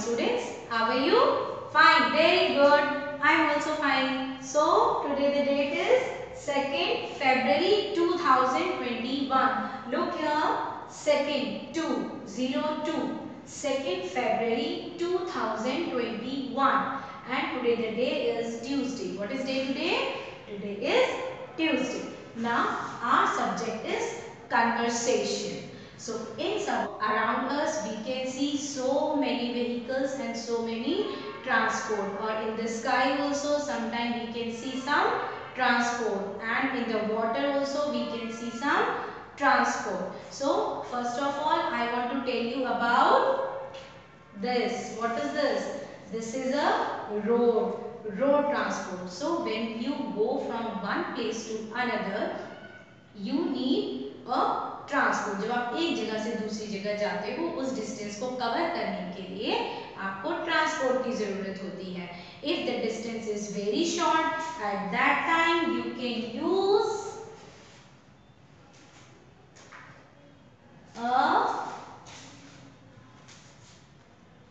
students. How are you? Fine. Very good. I am also fine. So today the date is 2nd February 2021. Look here. 2nd 202. 2nd February 2021. And today the day is Tuesday. What is day today? Today is Tuesday. Now our subject is conversation. So in some around us we can see so many vehicles and so many transport, or in the sky also sometimes we can see some transport, and in the water also we can see some transport. So first of all I want to tell you about this. What is this? This is a road transport. So when you go from one place to another, you need a transport. जब आप एक जगह से दूसरी जगह जाते हो उस डिस्टेंस को कवर करने के लिए आपको ट्रांसपोर्ट की जरूरत होती है. If the distance is very short, eight that time you can use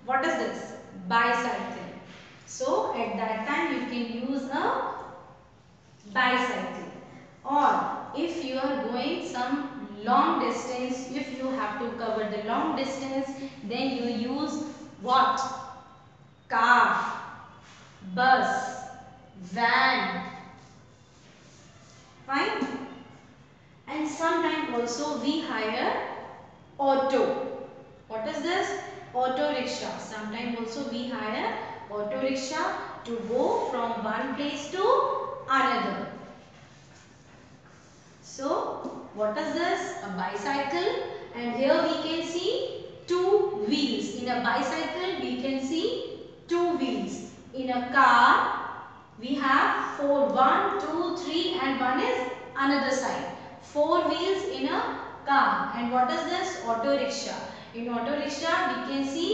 what is this? Bicycle. So at that time you can use a bicycle. Or if you are going some long distance, if you have to cover the long distance, then you use what? Car, bus, van. Fine. And sometimes also we hire auto. What is this? Auto rickshaw. Sometimes also we hire auto rickshaw to go from one place to another. So what is this? A bicycle, and here we can see two wheels. In a bicycle we can see two wheels. In a car we have four, 1, 2, 3, and one is another side. Four wheels in a car. And what is this? Auto rickshaw. In auto rickshaw we can see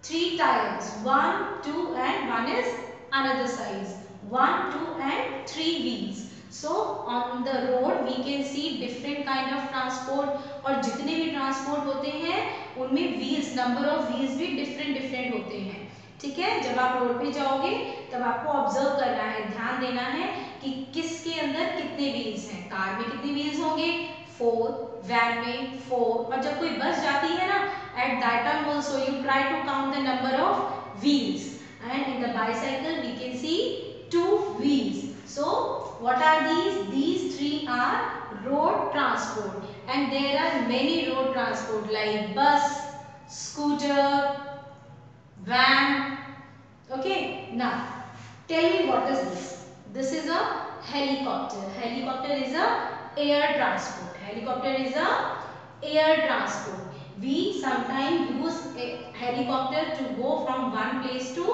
three tires. 1, 2, and one is another size. 1, 2, and 3 wheels. So on the road we can see different kind of transport, और जितने भी transport होते हैं उनमें wheels, number of wheels भी different होते हैं. ठीक है. जब आप रोड पे जाओगे तब आपको ऑब्जर्व करना है, ध्यान देना है कि किसके अंदर कितने व्हील्स हैं. कार में कितने व्हील्स होंगे? 4, वैन में 4. और जब कोई बस जाती है ना, at that time also you try to count the number of wheels. And in the bicycle we can see 2 wheels. So what are these? These three are road transport, and there are many road transport like bus, scooter, van. Okay. Now tell me, what is this? This is a helicopter. Helicopter is a air transport. Helicopter is a air transport. We sometimes use a helicopter to go from one place to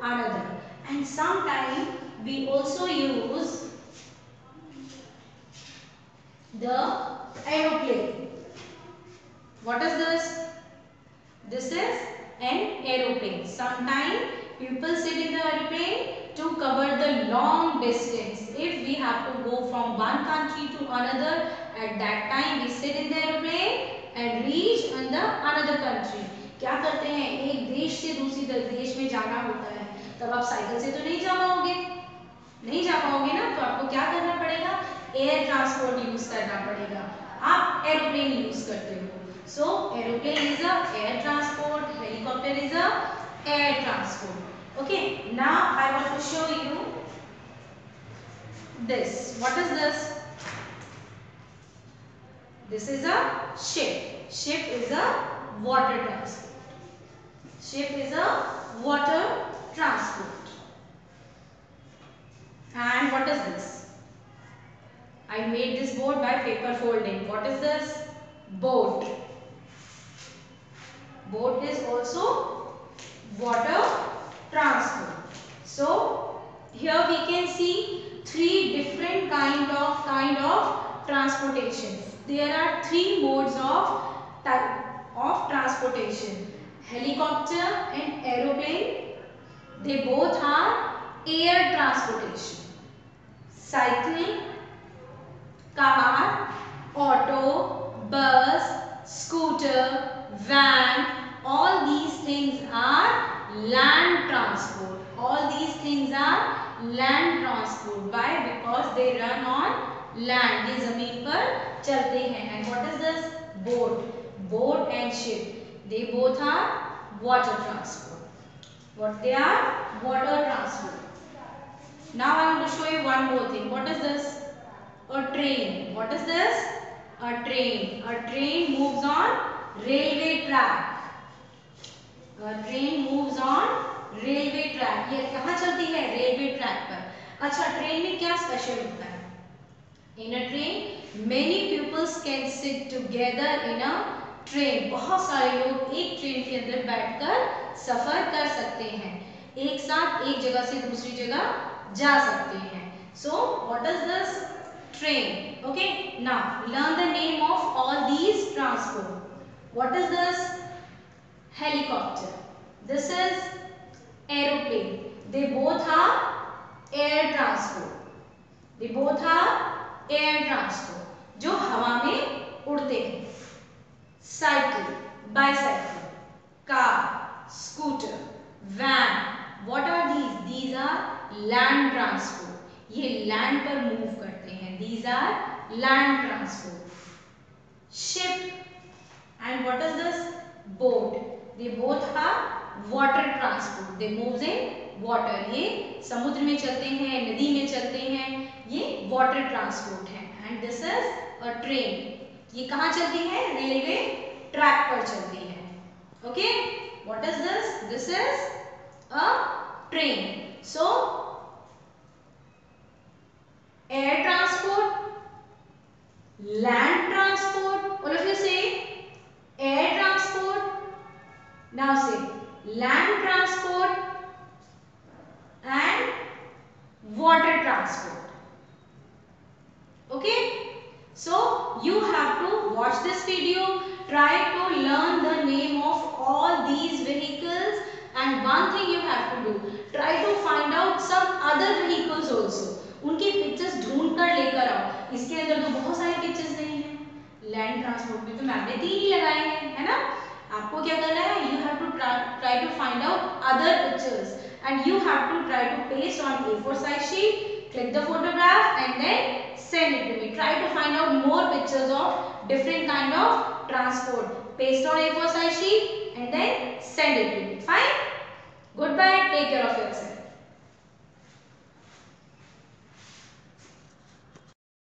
another, and sometimes we also use the aeroplane. What is this? This is an aeroplane. Sometimes people sit in the aeroplane to cover the long distance. If we have to go from one country to another, at that time we sit in the aeroplane and reach in the another country. क्या करते हैं? एक देश से दूसरी देश में जाना होता है, तब आप साइकिल से तो नहीं जा पाओगे, ना. तो आपको क्या करना पड़ेगा? एयर ट्रांसपोर्ट यूज करना पड़ेगा. आप एरोप्लेन यूज करते हो. So aeroplane is a air transport, helicopter is a air transport. Okay. Now I want to show you this. What is this? This is a ship. Ship is a water transport. Ship is a water transport. And what is this? I made this boat by paper folding. What is this? Boat. Boat is also water transport. So here we can see three different kind of transportation. There are three modes of transportation. Helicopter and aeroplane, they both are air transportation. Cycle, car, auto, bus, scooter, van, all these things are land transport. All these things are land transport. Why? Because they run on land. ये जमीन पर चलते हैं. And what is this? Boat. Boat and ship. They both are water transport. What they are? Water transport. Now I want to show you one more thing. What is this? A train. What is this? A train. A train moves on railway track. A train moves on railway track. ये कहाँ चलती है? Railway track पर. अच्छा, train में क्या special होता है? In a train, many pupils can sit together in a train. बहुत सारे लोग एक ट्रेन के अंदर बैठकर सफर कर सकते हैं. एक साथ एक जगह से दूसरी जगह जा सकते हैं. So, what is this? Train. Okay. Now, learn the name of all these transport. What is this? Helicopter. This is aeroplane. They both are air transport. They both are air transport. जो हवा में उड़ते हैं. Cycle, bicycle, car, scooter, van. What are these? These are land transport. ये land पर move करते हैं. These are land transport. Ship and what is this? Boat. They both are water transport. They moves in water. ये समुद्र में चलते हैं, नदी में चलते हैं. ये water transport है. And this is a train. ये कहाँ चलती है? रेलवे ट्रैक पर चलती है. Okay? What is this? This is a train. So, air transport, land transport. All of you say air transport. Now say land transport and water transport. Okay? So you have to watch this video. Try to learn the name of all these vehicles. And one thing you have to do, try to find out some other vehicles also. उनकी pictures ढूंढ कर लेकर आओ. इसके अंदर तो बहुत सारे पिक्चर्स नहीं हैं. लैंड ट्रांसपोर्ट में तो मैंने 3 ही लगाए हैं, है ना. आपको क्या करना है? You have to try to find out other pictures and you have to try to paste on A4 size sheet. Click the photograph and then send it to me. Try to find out more pictures of different kind of transport. Paste on A4 size sheet and then send it to me. Fine? Goodbye. Take care of yourself.